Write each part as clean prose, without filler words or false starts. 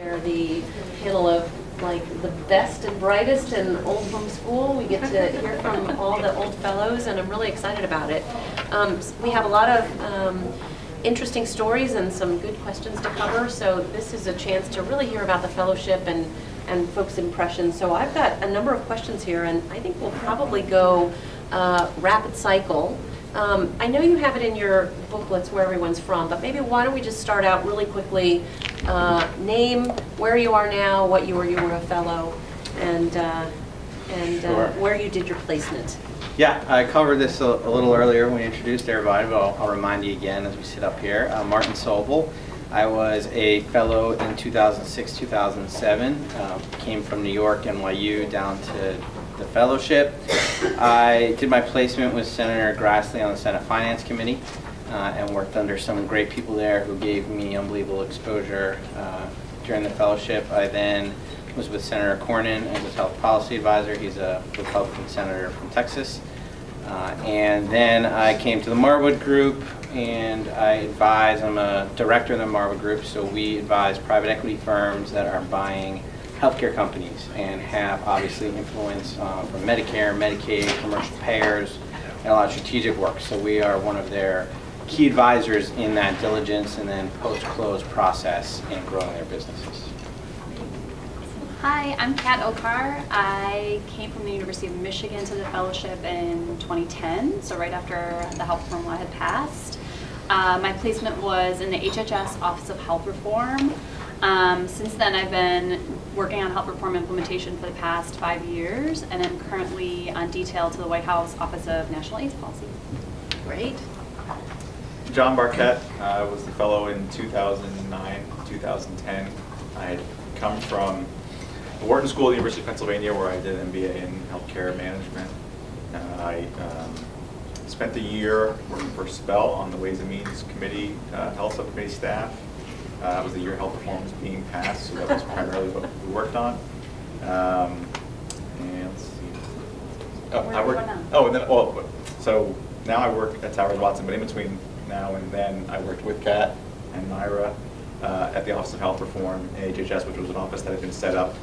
They're the panel of like the best and brightest and old from school. We get to hear from all the old fellows, and I'm really excited about it. We have a lot of interesting stories and some good questions to cover, so this is a chance to really hear about the fellowship and folks' impressions. So I've got a number of questions here, and I think we'll probably go rapid cycle. I know you have it in your booklets where everyone's from, but maybe why don't we just start out really quickly, name, where you are now, what you were a fellow, and Sure. where you did your placement. Yeah, I covered this a little earlier when we introduced everybody, but I'll remind you again as we sit up here. Martin Sobel. I was a fellow in 2006, 2007. Came from New York, NYU, down to the fellowship. I did my placement with Senator Grassley on the Senate Finance Committee and worked under some great people there who gave me unbelievable exposure during the fellowship. I then was with Senator Cornyn as his health policy advisor. He's a Republican senator from Texas. And then I came to the Marwood Group, and I advise, I'm a director of the Marwood Group, so we advise private equity firms that are buying healthcare companies and have obviously influence from Medicare, Medicaid, commercial payers, and a lot of strategic work. So we are one of their key advisors in that diligence and then post-close process in growing their businesses. Hi, I'm Kat Okar. I came from the University of Michigan to the fellowship in 2010, so right after the health reform law had passed. My placement was in the HHS Office of Health Reform. Since then, I've been working on health reform implementation for the past 5 years, and I'm currently on detail to the White House Office of National AIDS Policy. Great. John Barquette. I was the fellow in 2009, 2010. I had come from the Wharton School at the University of Pennsylvania, where I did an MBA in healthcare management. I spent a year working for SPEL on the Ways and Means Committee, Health Subcommittee staff. It was the year health reform was being passed, so that was primarily what we worked on. And let's see. So now I work at Towers Watson, but in between now and then, I worked with Kat and Myra at the Office of Health Reform in HHS, which was an office that had been set up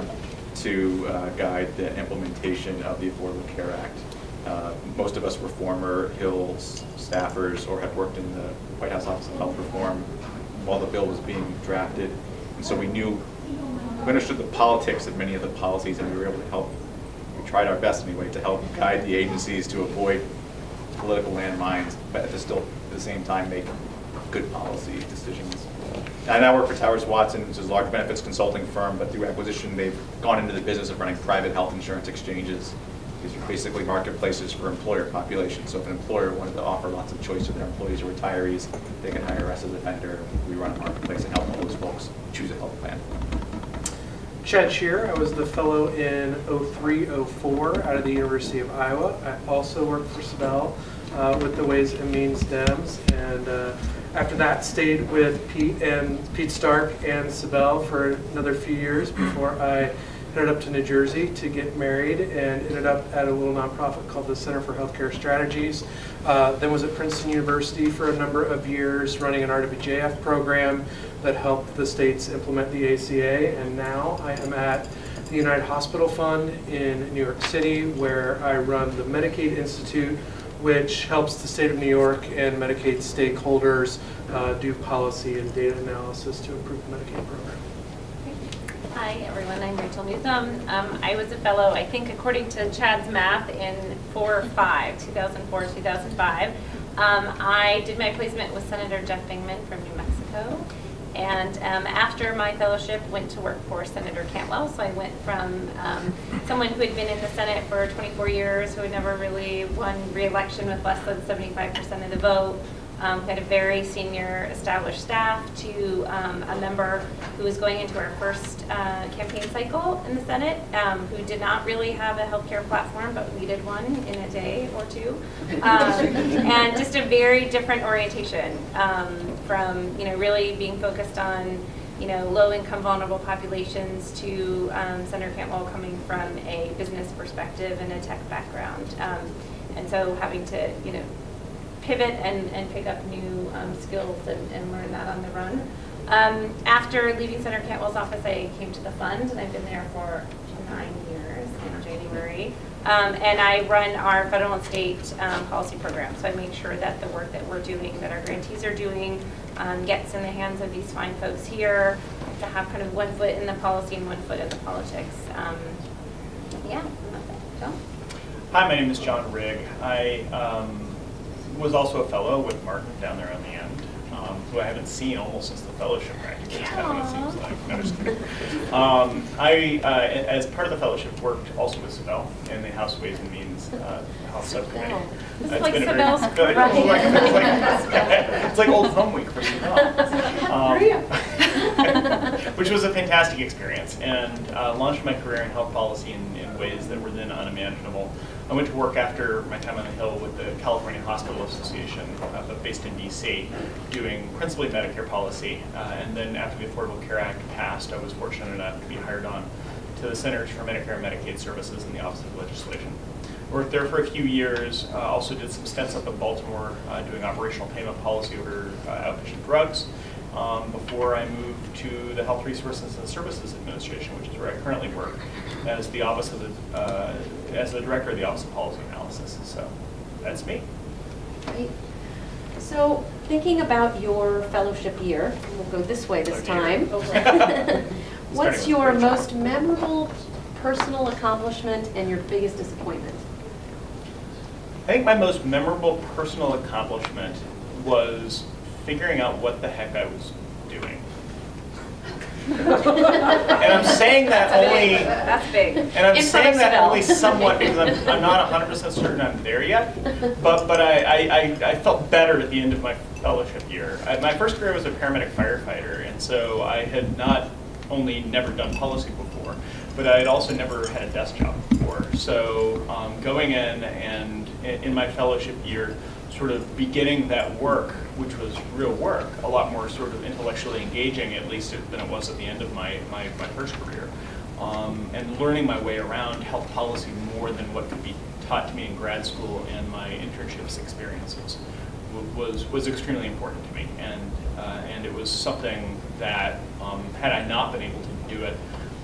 to guide the implementation of the Affordable Care Act. Most of us were former Hills staffers or had worked in the White House Office of Health Reform while the bill was being drafted. And so we understood the politics of many of the policies, and we were able to help, we tried our best anyway, to help guide the agencies to avoid political landmines, but at the same time make good policy decisions. I now work for Towers Watson, which is a large benefits consulting firm, but through acquisition, they've gone into the business of running private health insurance exchanges. These are basically marketplaces for employer populations. So if an employer wanted to offer lots of choice to their employees or retirees, they can hire us as a vendor. We run a marketplace and help those folks choose a health plan. Chad Shear. I was the fellow in 03-04 out of the University of Iowa. I also worked for SPEL with the Ways and Means Dems, and after that stayed with Pete Stark and Sibel for another few years before I headed up to New Jersey to get married and ended up at a little nonprofit called the Center for Healthcare Strategies. Then was at Princeton University for a number of years running an RWJF program that helped the states implement the ACA, and now I am at the United Hospital Fund in New York City, where I run the Medicaid Institute, which helps the state of New York and Medicaid stakeholders do policy and data analysis to improve the Medicaid program. Hi everyone, I'm Rachel Newsom. I was a fellow, I think according to Chad's math, in 2004, 2005. I did my placement with Senator Jeff Bingman from New Mexico. And after my fellowship, went to work for Senator Cantwell. So I went from someone who had been in the Senate for 24 years, who had never really won re-election with less than 75% of the vote, who had a very senior established staff, to a member who was going into our first campaign cycle in the Senate, who did not really have a healthcare platform, but we did one in a day or two. And just a very different orientation from really being focused on low-income vulnerable populations to Senator Cantwell coming from a business perspective and a tech background. And so having to pivot and pick up new skills and learn that on the run After leaving Senator Cantwell's office, I came to the fund, and I've been there for 9 years in January. And I run our federal and state policy program. So I make sure that the work that we're doing, that our grantees are doing, gets in the hands of these fine folks here, to have kind of one foot in the policy and one foot in the politics. Yeah, that's it. So. Hi, my name is John Rigg. I was also a fellow with Martin down there on the end, who I haven't seen almost since the fellowship practically. Is kind of what it seems like. No, just kidding. I, as part of the fellowship, worked also with Sibel in the House Ways and Means Health Subcommittee. It's It's like been a Sibel's very, right. it's like old home week for Sibel. Which was a fantastic experience, and launched my career in health policy in ways that were then unimaginable. I went to work after my time on the Hill with the California Hospital Association, based in DC, doing principally Medicare policy. And then after the Affordable Care Act passed, I was fortunate enough to be hired on to the Centers for Medicare and Medicaid Services in the Office of Legislation. Worked there for a few years, also did some stints up in Baltimore doing operational payment policy over outpatient drugs. Before I moved to the Health Resources and Services Administration, which is where I currently work, as the office of as the director of the Office of Policy Analysis. So that's me. Great. So thinking about your fellowship year, we'll go this way this Oh, time. dear. What's Starting your with the most memorable personal accomplishment and your biggest disappointment? I think my most memorable personal accomplishment was figuring out what the heck I was doing. And I'm saying that only, That's big. and I'm In saying that Parksville. only somewhat because I'm not 100% certain I'm there yet. But I felt better at the end of my fellowship year. My first career was a paramedic firefighter, and so I had not only never done policy before, but I had also never had a desk job before. So going in and in my fellowship year, sort of beginning that work, which was real work, a lot more sort of intellectually engaging, at least than it was at the end of my first career, and learning my way around health policy more than what could be taught to me in grad school and my internships experiences was extremely important to me, and it was something that had I not been able to do it,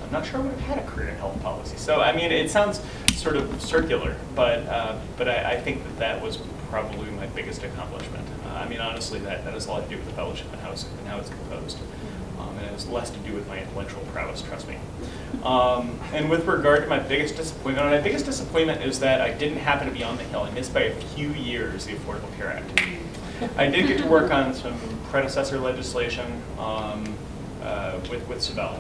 I'm not sure I would have had a career in health policy. So I mean, it sounds sort of circular, but I think that was probably my biggest accomplishment. I mean, honestly, that has a lot to do with the fellowship and how it's composed. And it has less to do with my intellectual prowess, trust me. And with regard to my biggest disappointment is that I didn't happen to be on the Hill. I missed by a few years the Affordable Care Act. I did get to work on some predecessor legislation with Sibel.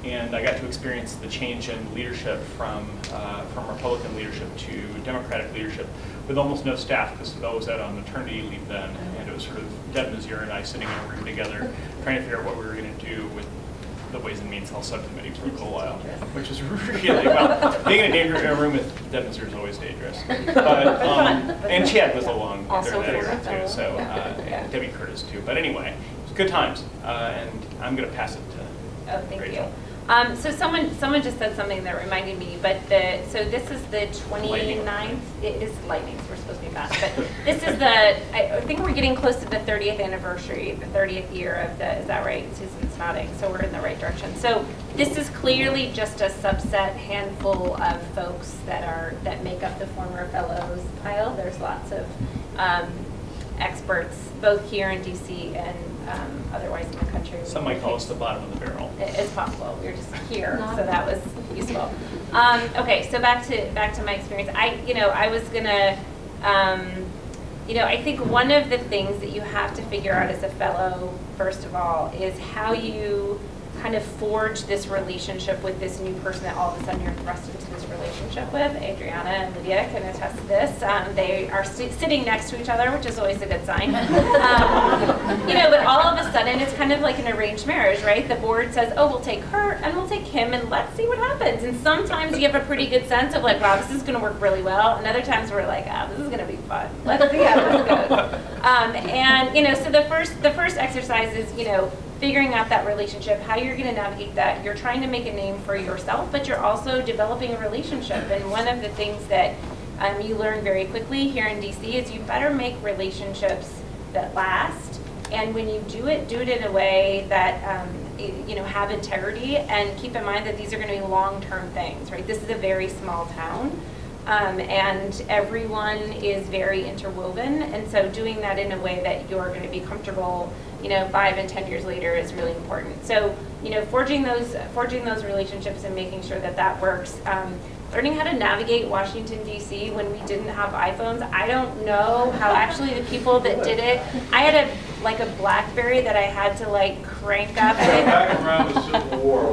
And I got to experience the change in leadership from Republican leadership to Democratic leadership with almost no staff, because Sibel was out on maternity leave then, and it was sort of Deb Mazur and I sitting in a room together trying to figure out what we were going to do with the Ways and Means Health Subcommittee for a little while, which was really, well, being in a room with Deb Mazur is always dangerous. But, and Chad was along Also during that former era too, so, and Debbie Curtis too. But anyway, it was good times, and I'm going to pass it to Oh, thank Rachel. you. So someone just said something that reminded me, but so this is the 29th, it is lightning, so we're supposed to be fast, but this is I think we're getting close to the 30th anniversary, the 30th year of is that right? Susan's nodding, so we're in the right direction. So this is clearly just a subset, handful of folks that make up the former fellows pile. There's lots of experts, both here in DC and otherwise in the country. Some might call us the bottom of the barrel. It's possible. We were just here, so that was useful. Okay, so back to my experience. I was gonna, I think one of the things that you have to figure out as a fellow, first of all, is how you kind of forge this relationship with this new person that all of a sudden you're thrust into this relationship with. Adriana and Lydia can attest to this. They are sitting next to each other, which is always a good sign. But all of a sudden it's kind of like an arranged marriage, right? The board says, oh, we'll take her and we'll take him and let's see what happens. And sometimes you have a pretty good sense of like, wow, this is going to work really well. And other times we're like, this is going to be fun. Let's see how this goes. So the first exercise is, figuring out that relationship, how you're going to navigate that. You're trying to make a name for yourself, but you're also developing a relationship. And one of the things that you learn very quickly here in DC is you better make relationships that last And when you do it in a way that, have integrity, and keep in mind that these are going to be long-term things, right? This is a very small town, and everyone is very interwoven. And so doing that in a way that you're going to be comfortable, 5 and 10 years later is really important. So, forging those relationships and making sure that that works. Learning how to navigate Washington, D.C. when we didn't have iPhones. I don't know how actually the people that did it, I had a BlackBerry that I had to crank up. Back around the Civil War,